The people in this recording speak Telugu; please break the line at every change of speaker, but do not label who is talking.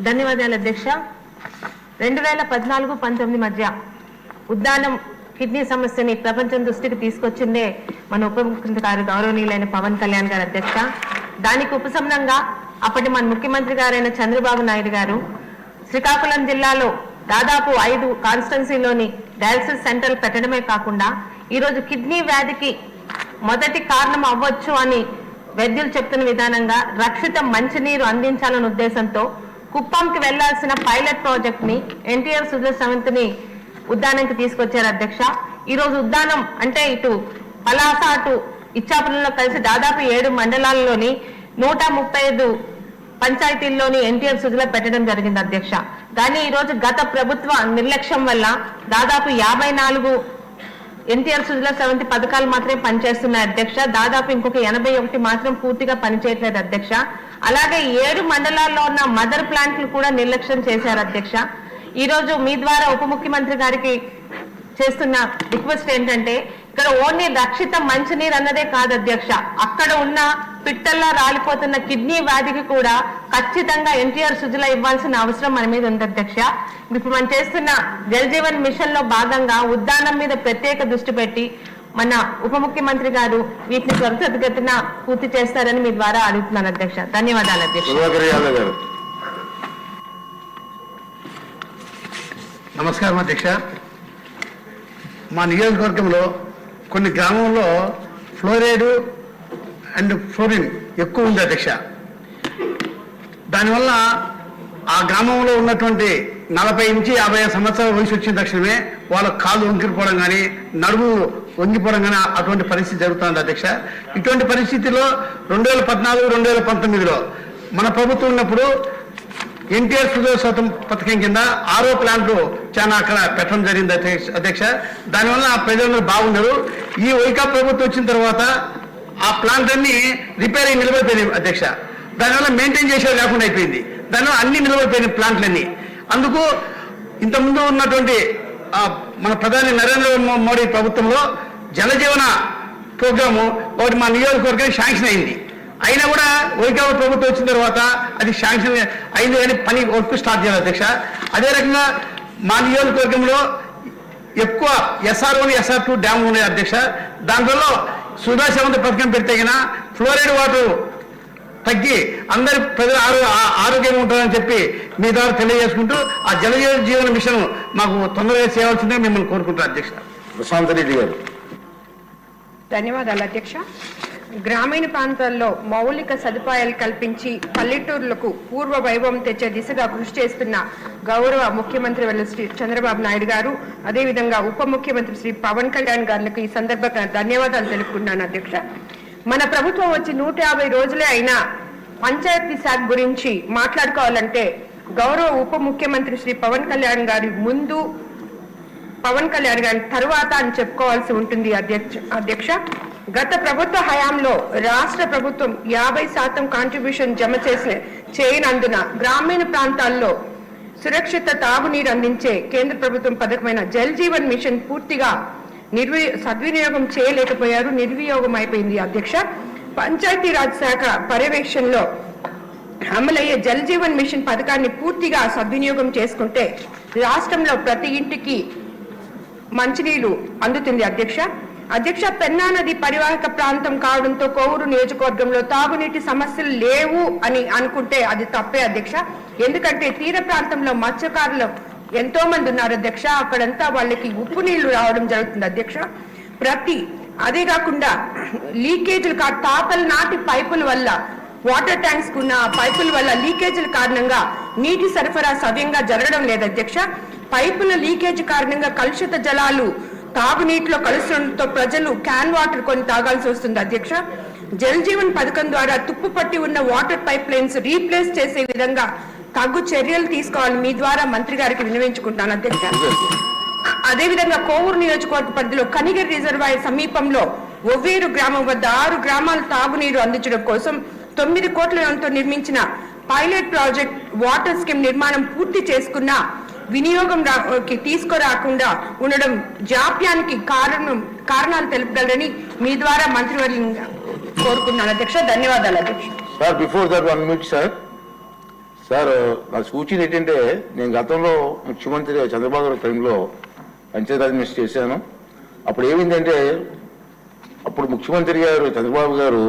ధన్యవాదాలు అధ్యక్ష. 2014-19 మధ్య ఉద్దానం కిడ్నీ సమస్యని ప్రపంచం దృష్టికి తీసుకొచ్చిందే మన ఉప ముఖ్యమంత్రి గారు గౌరవనీయులైన పవన్ కళ్యాణ్ గారు అధ్యక్ష. దానికి ఉపశమనంగా అప్పటి మన ముఖ్యమంత్రి గారైన చంద్రబాబు నాయుడు గారు శ్రీకాకుళం జిల్లాలో దాదాపు 5 కాన్స్టిట్యున్సీలోని డయాలసిస్ సెంటర్లు పెట్టడమే కాకుండా ఈరోజు కిడ్నీ వ్యాధికి మొదటి కారణం అవ్వచ్చు అని వైద్యులు చెప్తున్న విధానంగా రక్షిత మంచినీరు అందించాలనే ఉద్దేశంతో కుప్పంకి వెళ్లాల్సిన పైలట్ ప్రాజెక్ట్ ని ఎన్టీఆర్ సుజల సమితిని ఉద్దానంకి తీసుకొచ్చారు అధ్యక్ష. ఈరోజు ఉద్దానం అంటే ఇటు పలాస అటు ఇచ్చాపురంలో కలిసి దాదాపు 7 మండలాల్లోని 135 పంచాయతీల్లోని ఎన్టీఆర్ సుజల పెట్టడం జరిగింది అధ్యక్ష. కానీ ఈరోజు గత ప్రభుత్వ నిర్లక్ష్యం వల్ల దాదాపు 54 ఎన్టీఆర్ సుజల సమితి పథకాలు మాత్రమే పనిచేస్తున్నాయి అధ్యక్ష. దాదాపు ఇంకొక 81 మాత్రం పూర్తిగా పనిచేయట్లేదు అధ్యక్ష. అలాగే 7 మండలాల్లో ఉన్న మదర్ ప్లాంట్లు కూడా నిర్లక్ష్యం చేశారు అధ్యక్ష. ఈరోజు మీ ద్వారా ఉప ముఖ్యమంత్రి గారికి చేస్తున్న రిక్వెస్ట్ ఏంటంటే ఇక్కడ ఓన్లీ రక్షిత మంచినీరు అన్నదే కాదు అధ్యక్ష, అక్కడ ఉన్న పిట్టల్లా రాలిపోతున్న కిడ్నీ వ్యాధికి కూడా ఖచ్చితంగా ఎన్టీఆర్ సుజల ఇవ్వాల్సిన అవసరం మన మీద ఉంది అధ్యక్ష. ఇప్పుడు మనం చేస్తున్న జల్ జీవన్ మిషన్ లో భాగంగా ఉద్దానం మీద ప్రత్యేక దృష్టి పెట్టి మన ఉప ముఖ్యమంత్రి గారు వీటిని త్వరితగతిన పూర్తి చేస్తారని మీ ద్వారా అడుగుతున్నాను అధ్యక్ష. ధన్యవాదాలు అధ్యక్ష.
నమస్కారం అధ్యక్ష. మా నియోజకవర్గంలో కొన్ని గ్రామంలో ఫ్లోరైడ్ అండ్ ఫ్లోరిన్ ఎక్కువ ఉంది అధ్యక్ష. దానివల్ల ఆ గ్రామంలో ఉన్నటువంటి 40 నుంచి 50 సంవత్సరాల వయసు వచ్చిన తక్షణమే వాళ్ళ కాళ్ళు వంకిపోవడం కానీ నడుము వంగిపోవడం కానీ అటువంటి పరిస్థితి జరుగుతుంది అధ్యక్ష. ఇటువంటి పరిస్థితిలో 2014-2019లో మన ప్రభుత్వం ఉన్నప్పుడు ఎన్టీఆర్ సుజల పథకం కింద ఆరో ప్లాంట్లు చాలా అక్కడ పెట్టడం జరిగింది అధ్యక్ష. దానివల్ల ప్రజలందరూ బాగున్నారు. ఈ వైకా ప్రభుత్వం వచ్చిన తర్వాత ఆ ప్లాంట్ అన్ని రిపేర్ అయ్యి నిలబడిపోయినాయి అధ్యక్ష. దానివల్ల మెయింటైన్ చేసేది లేకుండా అయిపోయింది. దానివల్ల అన్ని నిలబడిపోయినాయి ప్లాంట్లన్నీ. అందుకు ఇంతకుముందు ఉన్నటువంటి మన ప్రధాని నరేంద్ర మోడీ ప్రభుత్వంలో జలజీవన ప్రోగ్రాము ఒకటి మా నియోజకవర్గానికి శాంక్షన్ అయింది. అయినా కూడా వైకాపా ప్రభుత్వం వచ్చిన తర్వాత అది శాంక్షన్ అయింది కానీ పని వర్క్ స్టార్ట్ చేయాలి అధ్యక్ష. అదే రకంగా మా నియోజకవర్గంలో ఎక్కువ SR1, SR2 డ్యామ్ ఉన్నాయి అధ్యక్ష. దాంట్లో సుధా సమితి పథకం పెడితే కన్నా ఫ్లోరైడ్ వాటర్ తగ్గి అందరి ప్రజలు ఆరోగ్యంగా ఉంటారని చెప్పి మీ ద్వారా తెలియజేసుకుంటూ ఆ జల జీవన మిషన్ మాకు తొందరగా చేయవలసిందే మిమ్మల్ని కోరుకుంటారు అధ్యక్ష.
ప్రశాంత్ రెడ్డి గారు.
ధన్యవాదాలు అధ్యక్ష. గ్రామీణ ప్రాంతాల్లో మౌలిక సదుపాయాలు కల్పించి పల్లెటూర్లకు పూర్వ వైభవం తెచ్చే దిశగా కృషి చేస్తున్న గౌరవ ముఖ్యమంత్రి శ్రీ చంద్రబాబు నాయుడు గారు, అదేవిధంగా ఉప ముఖ్యమంత్రి శ్రీ పవన్ కళ్యాణ్ గారికి ఈ సందర్భంగా ధన్యవాదాలు తెలుపుకున్నాను అధ్యక్ష. మన ప్రభుత్వం వచ్చి 150 రోజులే అయినా పంచాయతీ శాఖ గురించి మాట్లాడుకోవాలంటే గౌరవ ఉప ముఖ్యమంత్రి శ్రీ పవన్ కళ్యాణ్ గారి ముందు, పవన్ కళ్యాణ్ గారి తరువాత అని చెప్పుకోవాల్సి ఉంటుంది అధ్యక్ష. గత ప్రభుత్వ హయాంలో రాష్ట్ర ప్రభుత్వం 50% కాంట్రిబ్యూషన్ జమ చేయనందున గ్రామీణ ప్రాంతాల్లో సురక్షిత తాగునీరు అందించే కేంద్ర ప్రభుత్వం పథకమైన జల్ జీవన్ మిషన్ పూర్తిగా సద్వినియోగం చేయలేకపోయారు, నిర్వియోగం అయిపోయింది అధ్యక్ష. పంచాయతీరాజ్ శాఖ పర్యవేక్షణలో అమలయ్యే జల్ జీవన్ మిషన్ పథకాన్ని పూర్తిగా సద్వినియోగం చేసుకుంటే రాష్ట్రంలో ప్రతి ఇంటికి మంచినీరు అందుతుంది అధ్యక్ష. పెన్నా నది పరివాహక ప్రాంతం కావడంతో కోవూరు నియోజకవర్గంలో తాగునీటి సమస్యలు లేవు అని అనుకుంటే అది తప్పే అధ్యక్ష. ఎందుకంటే తీర ప్రాంతంలో మత్స్యకారులు ఎంతో మంది ఉన్నారు అధ్యక్ష. అక్కడంతా వాళ్ళకి ఉప్పు నీళ్లు రావడం జరుగుతుంది అధ్యక్ష. అదే కాకుండా లీకేజీలు తాతల నాటి పైపుల వల్ల, వాటర్ ట్యాంక్స్ ఉన్న పైపుల వల్ల లీకేజీల కారణంగా నీటి సరఫరా సవ్యంగా జరగడం లేదు అధ్యక్ష. పైపుల లీకేజ్ కారణంగా కలుషిత జలాలు తాగునీటిలో కలుస్తుండటంతో ప్రజలు క్యాన్ వాటర్ కొని తాగాల్సి వస్తుంది అధ్యక్ష. జల్ జీవన్ పథకం ద్వారా తుప్పు పట్టి ఉన్న వాటర్ పైప్ లైన్స్ రీప్లేస్ చేసే విధంగా తగు చర్యలు తీసుకోవాలని మీ ద్వారా మంత్రి గారికి విన్నవించుకుంటాను అధ్యక్ష. అదేవిధంగా కోవూరు నియోజకవర్గ పరిధిలో కనిగిరి రిజర్వాయర్ సమీపంలో ఒవ్వేరు గ్రామం వద్ద 6 గ్రామాలు తాగునీరు అందించడం కోసం 9 కోట్ల వ్యయంతో నిర్మించిన పైలట్ ప్రాజెక్ట్ వాటర్ స్కీమ్ నిర్మాణం పూర్తి చేసుకున్న వినియోగం తీసుకురాకుండా ఉండడం జాప్యానికి కారణాలు తెలుపగలరని మీ ద్వారా మంత్రివర్గంగా కోరుకున్నాను అధ్యక్ష. ధన్యవాదాలు అధ్యక్ష.
Sir before that 1 minute sir. Sir నా సూచన ఏంటంటే నేను గతంలో ముఖ్యమంత్రి చంద్రబాబు గారి టైంలో పంచాయతీరాజ్ మినిస్టర్ చేశాను. అప్పుడు ఏమైందంటే అప్పుడు ముఖ్యమంత్రి గారు చంద్రబాబు గారు